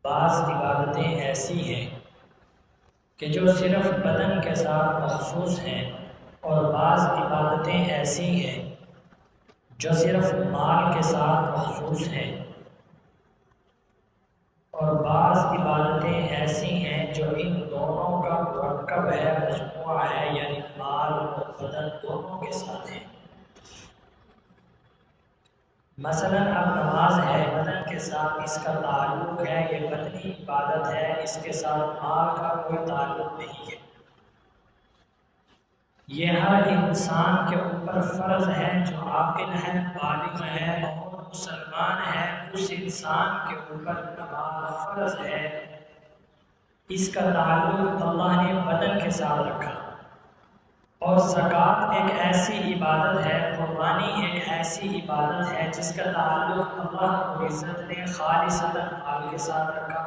بعض عبادتیں ایسی ہیں کہ جو صرف بدن کے ساتھ مخصوص ہیں، اور بعض عبادتیں ایسی ہیں جو صرف مال کے ساتھ مخصوص ہیں، اور بعض عبادتیں ایسی ہیں جو ان دونوں کا مرکب ہے، مجموعہ ہے، یعنی مال اور بدن دونوں کے ساتھ ہیں۔ مثلا اب نماز ہے، بدن کے ساتھ اس کا تعلق ہے، یہ بدنی عبادت ہے، اس کے ساتھ مال کا کوئی تعلق نہیں ہے۔ یہ ہر انسان کے اوپر فرض ہے جو عاقل ہے، بالغ ہے اور مسلمان ہے، اس انسان کے اوپر نماز فرض ہے۔ اس کا تعلق اللہ نے بدن کے ساتھ رکھا۔ اور زکوٰۃ ایک ایسی عبادت ہے، قربانی ایک ایسی عبادت ہے جس کا تعلق اللہ رب العزت نے خالصتاً مال کے ساتھ رکھا،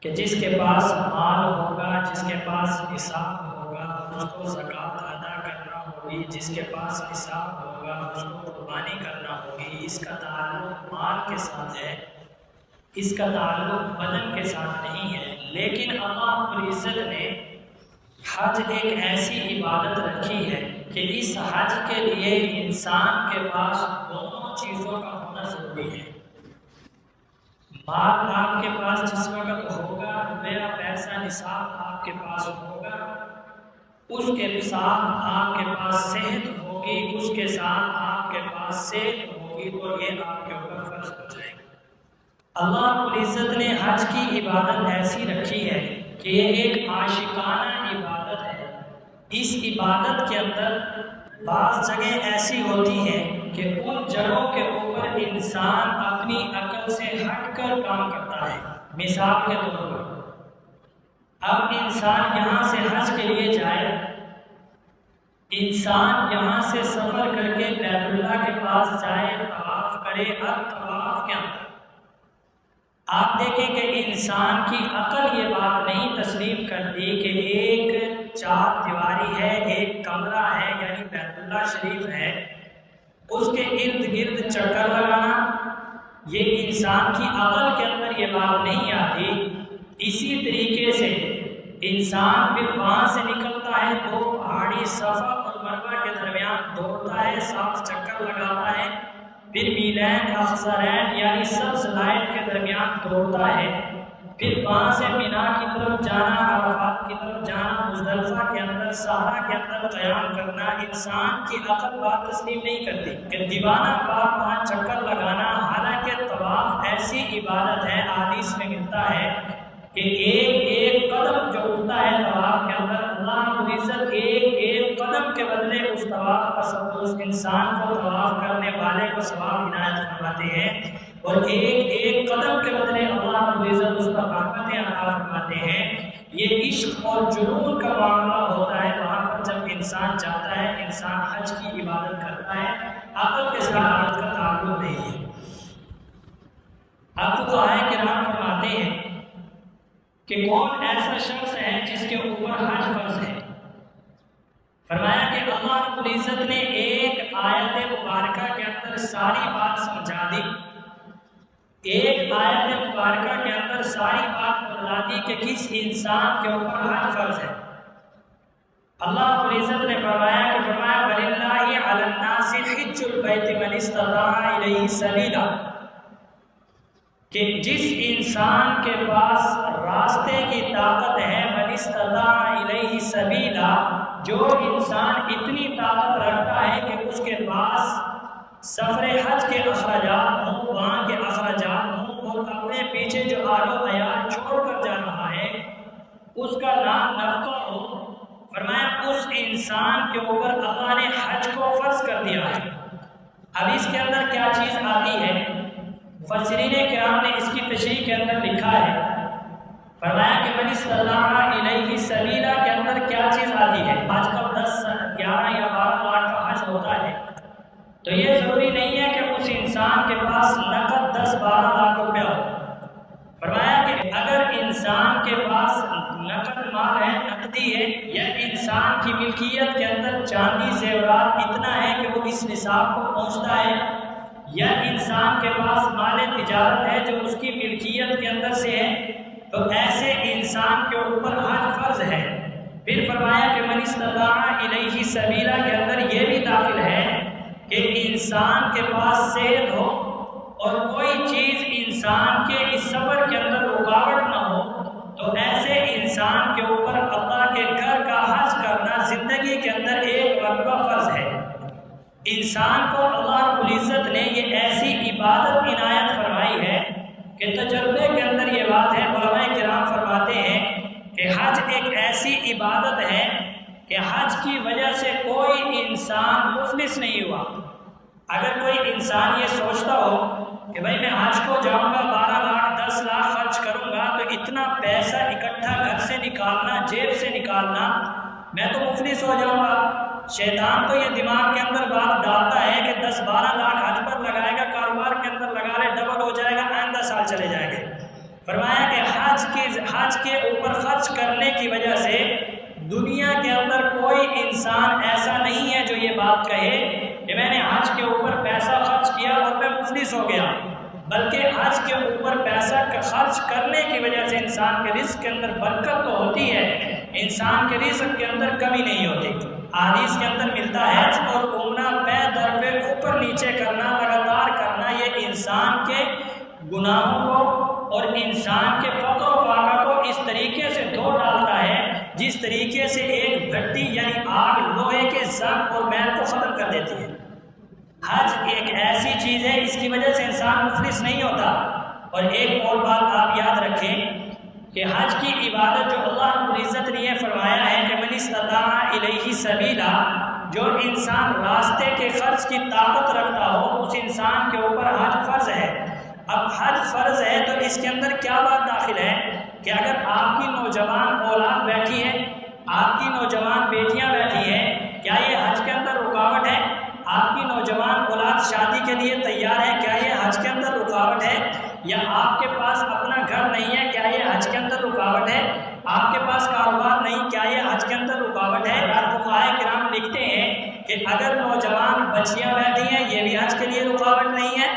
کہ جس کے پاس مال ہوگا، جس کے پاس نصاب ہوگا، اس کو زکوٰۃ ادا کرنا ہوگی، جس کے پاس نصاب ہوگا اس کو قربانی کرنا ہوگی۔ اس کا تعلق مال کے ساتھ ہے، اس کا تعلق بدن کے ساتھ نہیں ہے۔ لیکن اللہ رب العزت نے حج ایک ایسی عبادت رکھی ہے کہ اس حج کے لیے انسان کے پاس دونوں چیزوں کا ہونا ضروری ہے۔ مال آپ کے پاس جس وقت ہوگا، میرا پیسہ نصاب آپ کے پاس ہوگا، اس کے ساتھ آپ کے پاس صحت ہوگی، اس کے ساتھ آپ کے پاس صحت ہوگی، تو یہ آپ کے اوپر فرض ہو جائے گا۔ اللہ رب العزت نے حج کی عبادت ایسی رکھی ہے کہ یہ ایک عاشقانہ عبادت ہے۔ اس عبادت کے اندر بعض جگہ ایسی ہوتی ہیں کہ ان جگہوں کے اوپر انسان اپنی عقل سے ہٹ کر کام کرتا ہے۔ مثال کے طور پر اب انسان یہاں سے حج کے لیے جائے، انسان یہاں سے سفر کر کے بیت اللہ کے پاس جائے، طواف کرے۔ اب طواف کے اندر آپ دیکھیں کہ انسان کی عقل یہ بات نہیں تسلیم کرتی کہ ایک چار دیواری ہے، ایک کمرہ ہے، یعنی بیت اللہ شریف ہے، اس کے ارد گرد چکر لگانا، یہ انسان کی عقل کے اندر یہ بات نہیں آتی۔ اسی طریقے سے انسان پھر وہاں سے نکلتا ہے، دو پہاڑی صفا اور مروہ کے درمیان دوڑتا ہے، 7 چکر لگاتا ہے، پھر میلین اخضرین یعنی سبز لائن کے درمیان دوڑتا ہے، پھر وہاں سے مینا کی طرف جانا، عرفات کی طرف جانا، مزدلفہ کے اندر صحرا کے اندر قیام کرنا۔ انسان کی عقل بات تسلیم نہیں کرتی کہ دیوانہ باپ وہاں چکر لگانا، حالانکہ طواف ایسی عبادت ہے، حدیث میں ملتا ہے کہ ایک ایک قدم جو اٹھتا ہے طواف کے اندر، اللہ رب العزت ایک ایک قدم کے بدلے اس طواف کا ثواب اس انسان کو، طواف کرنے والے کو ثواب عنایت فرماتے ہیں، اور ایک ایک قدم کے بدلے اللہ رب العزت اس پر رحمتیں عطا فرماتے ہیں۔ یہ عشق اور جنون کا معاملہ ہوتا ہے وہاں پر جب انسان جاتا ہے، انسان حج کی عبادت کرتا ہے، عقل کے ساتھ عبادت کا تعلق نہیں ہے۔ اب فقہائے کرام فرماتے ہیں کہ کون ایسا شخص ہے جس کے اوپر حج فرض ہے؟ فرمایا کہ اللہ رب العزت نے ایک آیت مبارکہ کے اندر ساری بات سمجھا دی، ایک آیت مبارکہ کے اندر ساری بات بتا دی کہ کس انسان کے اوپر حج فرض ہے۔ اللہ رب العزت نے فرمایا وَلِلَّهِ عَلَى النَّاسِ حِجُّ الْبَيْتِ مَنِ اسْتَطَاعَ إِلَيْهِ سَبِيلًا، کہ جس انسان کے پاس راستے کی طاقت ہے، مَنِ اسْتَطَاعَ إِلَيْهِ سَبِيلًا، جو انسان اتنی طاقت رکھتا ہے کہ اس کے پاس سفر حج کے اخراجات ہوں، وہاں کے اخراجات ہوں، اور اپنے پیچھے جو آل و عیال چھوڑ کر جا رہا ہے اس کا نام نفقہ ہو، فرمایا اس انسان کے اوپر اللہ نے حج کو فرض کر دیا ہے۔ اب اس کے اندر کیا چیز آتی ہے؟ مفسرین کرام نے اس کی تشریح کے اندر لکھا ہے، فرمایا کہ من استطاع الیہ سبیلا کے اندر کیا چیز آتی ہے؟ آج کل 10، 11 یا 12 لاکھ کا حج ہوتا ہے، تو یہ ضروری نہیں ہے کہ اس انسان کے پاس نقد 10-12 لاکھ روپیہ ہو۔ فرمایا کہ اگر انسان کے پاس نقد مال ہے، نقدی ہے، یا انسان کی ملکیت کے اندر چاندی زیورات اتنا ہے کہ وہ اس نصاب کو پہنچتا ہے، یا انسان کے پاس مال تجارت ہے جو اس کی ملکیت کے اندر سے ہے، تو ایسے انسان کے اوپر حج فرض ہے۔ پھر فرمایا کہ من استطاع الیہ سبیلا کے اندر یہ بھی داخل ہے کہ انسان کے پاس صحت ہو اور کوئی چیز انسان کے اس سفر کے اندر رکاوٹ نہ ہو، تو ایسے انسان کے اوپر اللہ کے گھر کا حج کرنا زندگی کے اندر ایک مرتبہ فرض ہے۔ انسان کو اللہ رب العزت نے یہ ایسی عبادت عنایت فرمائی ہے کہ تجربے کے اندر یہ بات ہے، علماء کرام فرماتے ہیں کہ حج ایک ایسی عبادت ہے کہ حج کی وجہ سے کوئی انسان مفلس نہیں ہوا۔ اگر کوئی انسان یہ سوچتا ہو کہ بھائی میں حج کو جاؤں گا 12 لاکھ 10 لاکھ خرچ کروں گا تو اتنا پیسہ اکٹھا گھر سے نکالنا، جیب سے نکالنا، میں تو مفلس ہو جاؤں گا۔ شیطان تو یہ دماغ کے اندر بات ڈالتا ہے کہ 10-12 لاکھ حج پر لگائے گا، کاروبار کے اندر لگا لے، ڈبل ہو جائے گا، آئندہ سال چلے جائیں گے۔ فرمایا کہ حج کے اوپر خرچ کرنے کی وجہ سے دنیا کے اندر کوئی انسان ایسا نہیں ہے جو یہ بات کہے کہ میں نے حج کے اوپر پیسہ خرچ کیا اور میں مفلس ہو گیا، بلکہ حج کے اوپر پیسہ خرچ کرنے کی وجہ سے انسان کے رزق کے اندر برکت تو ہوتی ہے، انسان کے رزق کے اندر کمی نہیں ہوتی۔ حدیث کے اندر ملتا ہے اور گھومنا پے در پہ اوپر نیچے کرنا، لگاتار کرنا، یہ انسان کے گناہوں کو اور انسان کے فقر و فاقہ کو اس طریقے سے دھو ڈالتا ہے جس طریقے سے ایک بھٹی یعنی آگ لوہے کے زنگ اور میل کو ختم کر دیتی ہے۔ حج ایک ایسی چیز ہے اس کی وجہ سے انسان مفلس نہیں ہوتا۔ اور ایک اور بات آپ یاد رکھیں کہ حج کی عبادت جو اللہ رب العزت نے یہ فرمایا ہے کہ من استطاع الیہ سبیلا، جو انسان راستے کے خرچ کی طاقت رکھتا ہو اس انسان کے اوپر حج فرض ہے۔ اب حج فرض ہے تو اس کے اندر کیا بات داخل ہے کہ اگر آپ کی نوجوان اولاد بیٹھی ہے، آپ کی نوجوان بیٹیاں بیٹھی ہیں، کیا یہ حج کے اندر رکاوٹ ہے؟ آپ کی نوجوان اولاد شادی کے لیے تیار ہے، کیا یہ حج کے اندر رکاوٹ ہے؟ یا آپ کے پاس اپنا گھر نہیں ہے، کیا یہ حج کے اندر رکاوٹ ہے؟ آپ کے پاس کاروبار نہیں، کیا یہ حج کے اندر رکاوٹ ہے؟ فقہاء کرام لکھتے ہیں کہ اگر نوجوان بچیاں بیٹھی ہیں یہ بھی حج کے لیے رکاوٹ نہیں ہے،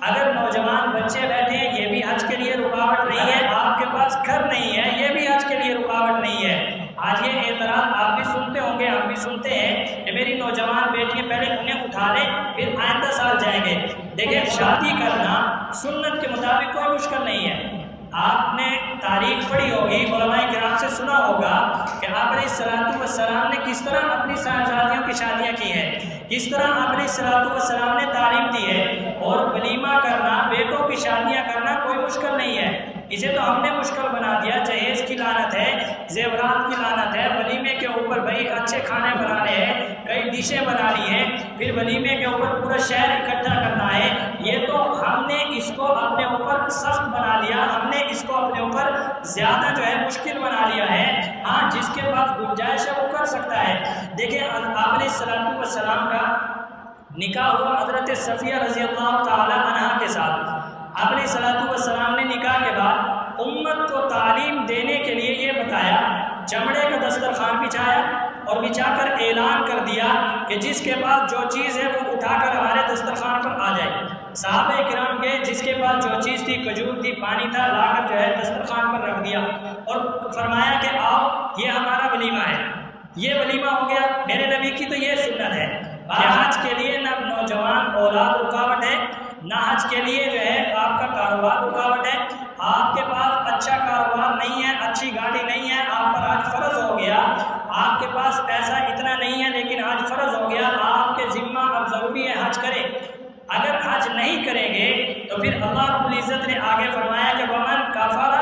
اگر نوجوان بچے بیٹھے ہیں یہ بھی حج کے لیے رکاوٹ نہیں ہے، آپ کے پاس گھر نہیں ہے یہ بھی حج کے لیے رکاوٹ نہیں ہے۔ آج یہ اعتراض آپ بھی سنتے ہوں گے، ہم بھی سنتے ہیں کہ میری نوجوان بیٹیاں پہلے انہیں اٹھا لیں پھر آئندہ سال جائیں گے۔ دیکھیں، شادی کرنا سنت کے مطابق کوئی مشکل نہیں ہے۔ آپ نے تاریخ پڑھی ہوگی، علماء کرام سے سنا ہوگا کہ آپ علیہ الصلوۃ والسلام نے کس طرح اپنی صاحبزادیوں کی شادیاں کی ہیں، کس طرح آپ علیہ الصلوۃ والسلام نے تعلیم دی ہے۔ اور ولیمہ کرنا، بیٹوں کی شادیاں کرنا کوئی مشکل نہیں ہے، اسے تو ہم نے مشکل بنا دیا۔ جہیز کی لعنت ہے، زیورات کی لعنت ہے، ولیمے کے اوپر بھائی اچھے کھانے بنانے ہیں، کئی ڈشیں بنانی ہیں، پھر ولیمے کے اوپر پورا شہر اکٹھا کرنا ہے، یہ تو ہم نے اس کو اپنے اوپر سخت بنا لیا، ہم نے اس کو اپنے اوپر زیادہ جو ہے مشکل بنا لیا ہے۔ ہاں، جس کے پاس گنجائش ہے وہ کر سکتا ہے۔ دیکھیں، آپ علیہ الصلوۃ والسلام کا نکاح ہوا حضرت صفیہ رضی اللہ تعالی عنہا کے ساتھ۔ آپ علیہ الصلوۃ والسلام نے نکاح کے بعد امت کو تعلیم دینے کے لیے یہ بتایا، چمڑے کا دسترخوان بچھایا اور بچھا کر اعلان کر دیا کہ جس کے پاس جو چیز ہے وہ اٹھا کر ہمارے دسترخوان پر آ جائے۔ صحابہ کرام کے جس کے پاس جو چیز تھی، کھجور تھی، پانی تھا، لا کر جو ہے دسترخوان پر رکھ دیا اور فرمایا کہ آؤ یہ ہمارا ولیمہ ہے، یہ ولیمہ ہو گیا۔ میرے نبی کی تو یہ سنت ہے کہ حج کے لیے نہ نوجوان اولاد رکاوٹ ہے، نہ حج کے لیے جو ہے آپ کا کاروبار رکاوٹ ہے۔ آپ کے پاس اچھا کاروبار نہیں ہے، اچھی گاڑی نہیں ہے، آپ پر حج فرض ہو گیا۔ آپ کے پاس پیسہ اتنا نہیں ہے لیکن حج فرض ہو گیا، آپ کے ذمہ اب ضروری ہے حج کریں۔ اگر حج نہیں کریں گے تو پھر اللہ رب العزت نے آگے فرمایا کہ ومن کفر،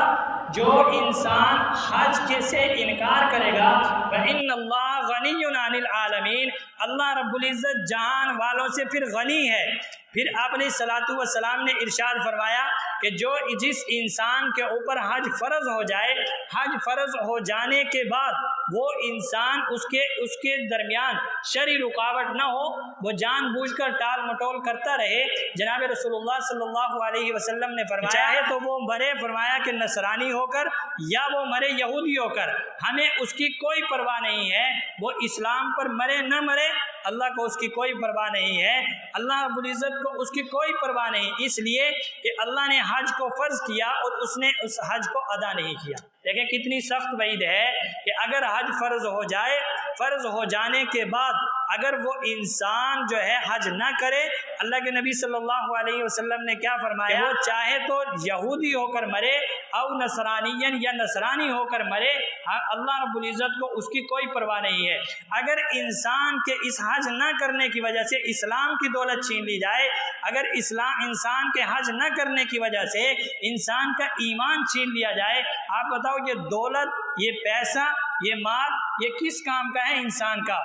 جو انسان حج سے انکار کرے گا فإن اللہ غنی عن العالمین، اللہ رب العزت جہان والوں سے پھر غنی ہے۔ پھر آپ علیہ الصلوۃ والسلام نے ارشاد فرمایا کہ جس انسان کے اوپر حج فرض ہو جائے، حج فرض ہو جانے کے بعد وہ انسان اس کے درمیان شرعی رکاوٹ نہ ہو، وہ جان بوجھ کر ٹال مٹول کرتا رہے۔ جناب رسول اللہ صلی اللہ علیہ وسلم نے فرمایا چاہے تو وہ مرے، فرمایا کہ نصرانی ہو کر یا وہ مرے یہودی ہو کر، ہمیں اس کی کوئی پرواہ نہیں ہے، وہ اسلام پر مرے نہ مرے اللہ کو اس کی کوئی پرواہ نہیں ہے، اللہ رب العزت کو اس کی کوئی پرواہ نہیں، اس لیے کہ اللہ نے حج کو فرض کیا اور اس نے اس حج کو ادا نہیں کیا۔ دیکھیں کتنی سخت وعید ہے کہ اگر حج فرض ہو جائے، فرض ہو جانے کے بعد اگر وہ انسان جو ہے حج نہ کرے، اللہ کے نبی صلی اللہ علیہ وسلم نے کیا فرمایا، وہ چاہے تو یہودی ہو کر مرے او نصرانین یا نصرانی ہو کر مرے، اللہ رب العزت کو اس کی کوئی پرواہ نہیں ہے۔ اگر انسان کے اس حج نہ کرنے کی وجہ سے اسلام کی دولت چھین لی جائے، اگر انسان کے حج نہ کرنے کی وجہ سے انسان کا ایمان چھین لیا جائے، آپ بتاؤ یہ دولت، یہ پیسہ، یہ مال، یہ کس کام کا ہے انسان کا؟